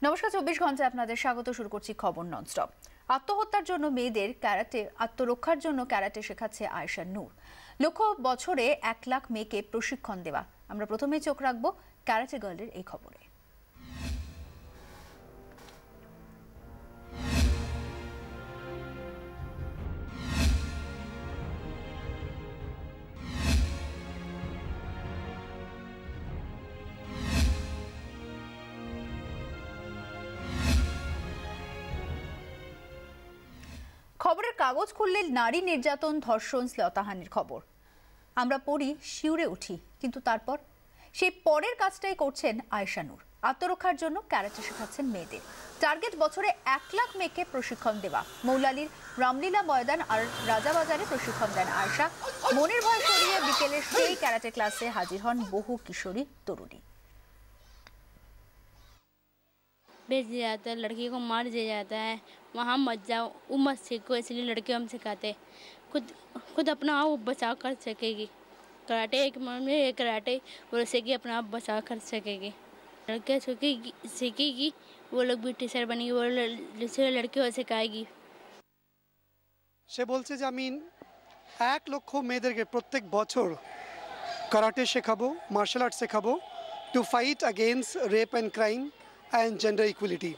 নমস্কার, 24 ঘন্টায় আপনাদের স্বাগত। শুরু করছি খবর ননস্টপ। আত্মহত্যার জন্য মেয়েদের ক্যারাটে, আত্মরক্ষার জন্য ক্যারাটে শেখাচ্ছে আয়েশা নূর। লক্ষ্য বছরে 1 লাখ মেয়েকে প্রশিক্ষণ দেওয়া। আমরা প্রথমেই চোখ রাখবো ক্যারাটে গার্লের এই খবরে। খবরের কাগজ খুললে নারী নির্যাতন, ধর্ষণ, শ্লীলতাহানির খবর আমরা পড়ি, শিউরে উঠি, কিন্তু তারপর সেই পরের কাজটাই করছেন আয়েশা নূর। আত্মরক্ষার জন্য ক্যারাটে শেখাচ্ছেন মেয়েদের। টার্গেট বছরে 1 লাখ মেয়েকে প্রশিক্ষণ দেওয়া। মৌলালির রামলীলা ময়দান আর রাজাবাজারে প্রশিক্ষণ দেন আয়েশা। মনের ভয় সরিয়ে বিকেলের সেই ক্যারাটে ক্লাসে হাজির হন বহু কিশোরী তরুণী। भेज दिया जाता है, लड़की को मार दिया जाता है, वहाँ मत जाओ, वो मत सीखो, इसलिए लड़कियों हम सिखाते हैं खुद अपना आप बचाव कर सकेगी। कराटे एक मन में एक कराटे वो सीखेगी, अपना आप बचाव कर सकेगी। लड़कियाँ सीखेगी, वो लोग भी टीचर बनेगी, वो लड़कियों सिखाएगी। সে বলছে যে আমি 1 লক্ষ মেয়েদেরকে প্রত্যেক বছর কারাটে শেখাবো, মার্শাল আর্ট শেখাবো to fight against rape and crime and gender equality.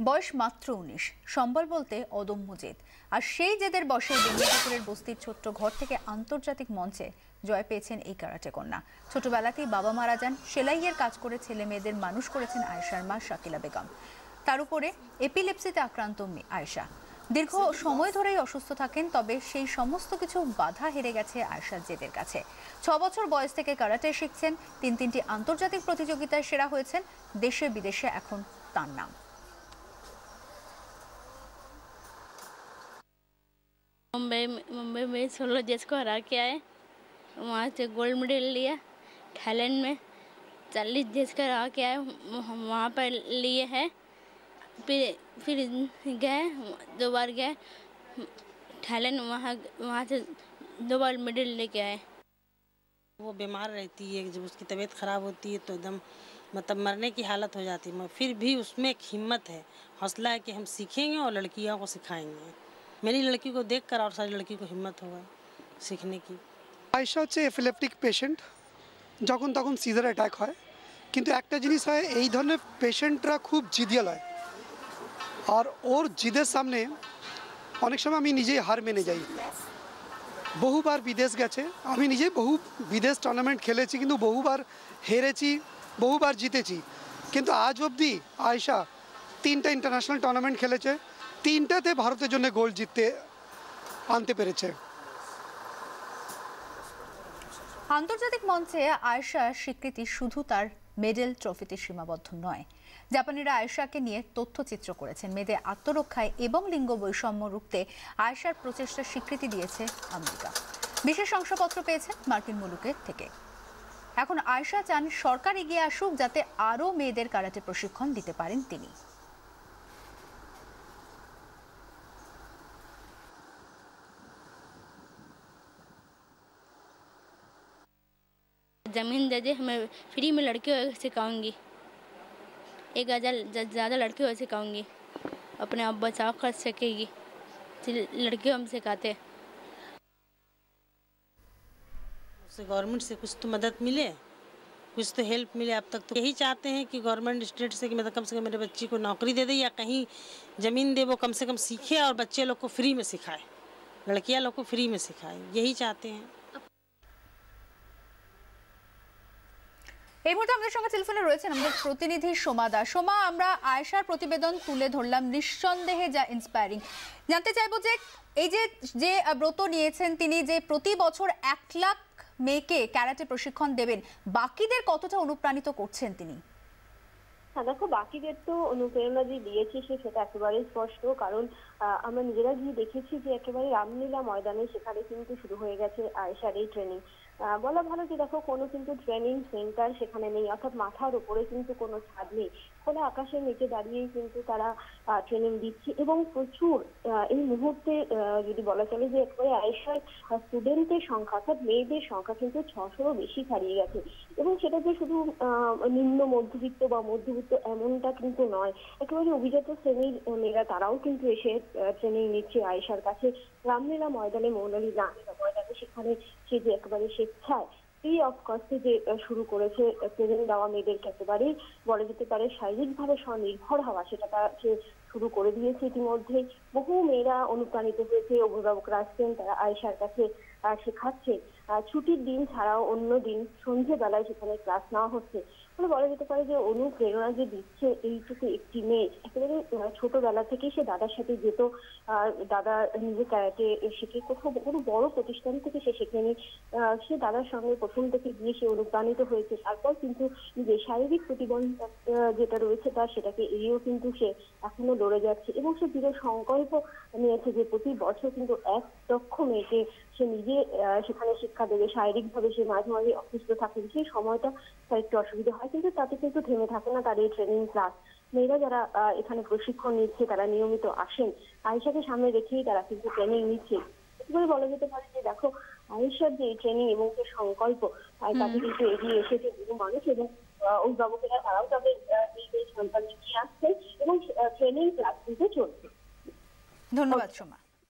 বয়স মাত্র 19, সম্বল বলতে অদম্য জেদ। আর সেই জেদের বসে বেঙ্গলপুরের বস্তির ছোট্ট ঘর থেকে আন্তর্জাতিক মঞ্চে জয় পেয়েছেন এই কারাটে কন্যা। ছোটবেলাতেই বাবা মারা যান। সেলাইয়ের কাজ করে ছেলে মেয়েদের মানুষ করেছেন আয়েশার মা শাকিলা বেগম। তার উপরে এপিলেপসিতে আক্রান্ত আয়েশা দীর্ঘ সময় ধরেই অসুস্থ থাকেন। তবে সেই সমস্ত কিছু বাধা হেরে গেছে আয়েশার জেদের কাছে। 6 বছর বয়স থেকে কারাটে শিখছেন। 3টি আন্তর্জাতিক প্রতিযোগিতায় সেরা হয়েছেন। দেশে বিদেশে এখন তার নাম। मुंबई में 16 देश को हरा के आए, वहाँ से गोल्ड मेडल लिया। थाईलैंड में 40 देश का हरा के आए, वहाँ पर लिए है। फिर गए, 2 बार गए थाईलैंड, वहाँ से 2 बार मेडल लेके आए। वो बीमार रहती है, जब उसकी तबीयत ख़राब होती है तो एकदम मतलब मरने की हालत हो जाती है, फिर भी उसमें एक हिम्मत है, हौसला है कि हम सीखेंगे और लड़कियों को सिखाएंगे। मेरी लड़की को देखकर और सारी लड़की को हिम्मत होगा सीखने की। আয়েশা হচ্ছে এপিলেপটিক পেশেন্ট, যখন তখন সিজার অ্যাটাক হয়। কিন্তু একটা জিনিস হয়, এই ধরনের পেশেন্টরা খুব জিদিয়াল হয়। আর ওর জিদের সামনে অনেক সময় আমি নিজেই হার মেনে যাই। বহুবার বিদেশ গেছে, আমি নিজে বহু বিদেশ টুর্নামেন্ট খেলেছি, কিন্তু বহুবার হেরেছি, বহুবার জিতেছি। কিন্তু আজ অবধি আয়েশা 3টা ইন্টারন্যাশনাল টুর্নামেন্ট খেলেছে, 3টাতে ভারতের জন্য গোল্ড জিততে আনতে পেরেছে। আন্তর্জাতিক মঞ্চে আয়েশার স্বীকৃতি শুধু তার মেডেল ট্রফিতে সীমাবদ্ধ নয়। জাপানিরা আয়েশাকে নিয়ে তথ্যচিত্র করেছেন। মেয়েদের আত্মরক্ষায় এবং লিঙ্গ বৈষম্য রুখতে আয়েশার প্রচেষ্টার স্বীকৃতি দিয়েছে আমেরিকা। বিশেষ শংসাপত্র পেয়েছেন মার্কিন মুলুকের থেকে। এখন আয়েশা চান সরকার এগিয়ে আসুক, যাতে আরও মেয়েদের কারাটে প্রশিক্ষণ দিতে পারেন তিনি। ज़मीन दे दे, मैं फ्री में लड़कियों को सिखाऊंगी, 1000 ज़्यादा लड़कियों को सिखाऊंगी, अपने आप बचाव कर सकेगी। लड़कियों हम सिखाते हैं। उससे गवर्नमेंट से कुछ तो मदद मिले, कुछ तो हेल्प मिले। अब तक तो यही चाहते हैं कि गवर्नमेंट स्टेट से कि मतलब कम से कम मेरे बच्ची को नौकरी दे दे या कहीं ज़मीन दे, वो कम से कम सीखे और बच्चे लोग को फ्री में सिखाए, लड़कियां लोग को फ्री में सिखाए, यही चाहते हैं। এই মুহূর্তে আমাদের সঙ্গে টেলিফোনে রয়েছেন আমাদের প্রতিনিধি সোমা দাস। সোমা, আমরা আয়েশার প্রতিবেদন তুলে ধরলাম, নিঃসন্দেহে যা ইন্সপায়ারিং। জানতে চাইবো যে এই যে ব্রত নিয়েছেন তিনি, যে প্রতি বছর 1 লাখ মেয়েকে ক্যারাটে প্রশিক্ষণ দেবেন, বাকিদের কতটা অনুপ্রাণিত করছেন তিনি? হ্যাঁ দেখো, বাকিদের তো অনুপ্রেরণা যে দিয়েছে সেটা একেবারেই স্পষ্ট। কারণ আমরা নিজেরা গিয়ে দেখেছি যে একেবারে রামলীলা ময়দানে সেখানে কিন্তু শুরু হয়ে গেছে আয়েশার এই ট্রেনিং। বলা ভালো যে দেখো, কোনো কিন্তু ট্রেনিং সেন্টার সেখানে নেই, অর্থাৎ মাথার উপরে কিন্তু কোনো ছাদ নেই। খোলা আকাশের নিচে দাঁড়িয়েই কিন্তু তারা ট্রেনিং দিচ্ছে এবং প্রচুর এই মুহূর্তে যদি বলা চলে যে একেবারে আয়েশার স্টুডেন্টের সংখ্যা অর্থাৎ মেয়েদের সংখ্যা কিন্তু 600-রও বেশি ছাড়িয়ে গেছে এবং সেটা যে শুধু নিম্ন মধ্যবিত্ত বা মধ্যবিত্ত এমনটা কিন্তু নয়, একেবারে অভিজাত শ্রেণীর মেয়েরা তারাও কিন্তু এসে ট্রেনিং নিচ্ছে আয়েশার কাছে। রামলীলা ময়দানে মৌলালী রামলীলা ময়দানে সেখানে সে যে একেবারে স্বেচ্ছায় ফ্রি অফ কস্টে যে শুরু করেছে ট্রেনিং দেওয়া মেয়েদেরকে একেবারে বলা যেতে পারে শারীরিকভাবে স্বনির্ভর হওয়া, সেটা তার সে শুরু করে দিয়েছে ইতিমধ্যে। বহু মেয়েরা অনুপ্রাণিত হয়েছে, অভিভাবকরা আসছেন, তারা আয়েশার কাছে শেখাচ্ছে। ছুটির দিন ছাড়াও অন্য দিন সন্ধ্যেবেলায় সেখানে ক্লাস নেওয়া হচ্ছে। মানে বলা যেতে পারে যে অনুপ্রেরণা যে দিচ্ছে এইটুকু একটি মেয়ে, একেবারে ছোটবেলা থেকেই সে দাদার সাথে যেত, দাদা নিজে ক্যারাটে শিখে কোথাও কোনো বড় প্রতিষ্ঠান থেকে সে শেখেনি, সে দাদার সঙ্গে প্রথম থেকে গিয়ে সে অনুপ্রাণিত হয়েছে। তারপর কিন্তু যে শারীরিক প্রতিবন্ধকতা যেটা রয়েছে তার সেটাকে এড়িয়েও কিন্তু সে এখনো লড়ে যাচ্ছে এবং সে দৃঢ় সংকল্প নিয়েছে যে প্রতি বছর কিন্তু 1 লক্ষ মেয়েকে সে নিজে সেখানে শিক্ষা দেবে। শারীরিকভাবে সে মাঝে মাঝে অসুস্থ থাকে, সেই সময়টা তার একটু অসুবিধা হয়, কিন্তু তাতে কিন্তু থেমে থাকে না তার এই ট্রেনিং ক্লাস। মেয়েরা যারা এখানে প্রশিক্ষণ নিচ্ছে তারা নিয়মিত আসেন, আয়েশাকে সামনে রেখেই তারা কিন্তু ট্রেনিং নিচ্ছে। এভাবে বলা যেতে পারে যে দেখো আয়েশার যে ট্রেনিং এবং যে সংকল্প তাতে কিন্তু এগিয়ে এসেছে বহু মানুষ এবং অভিভাবকেরা তারাও তাদের এই সন্তানকে নিয়ে আসছেন এবং ট্রেনিং ক্লাস কিন্তু চলছে। ধন্যবাদ সোমা।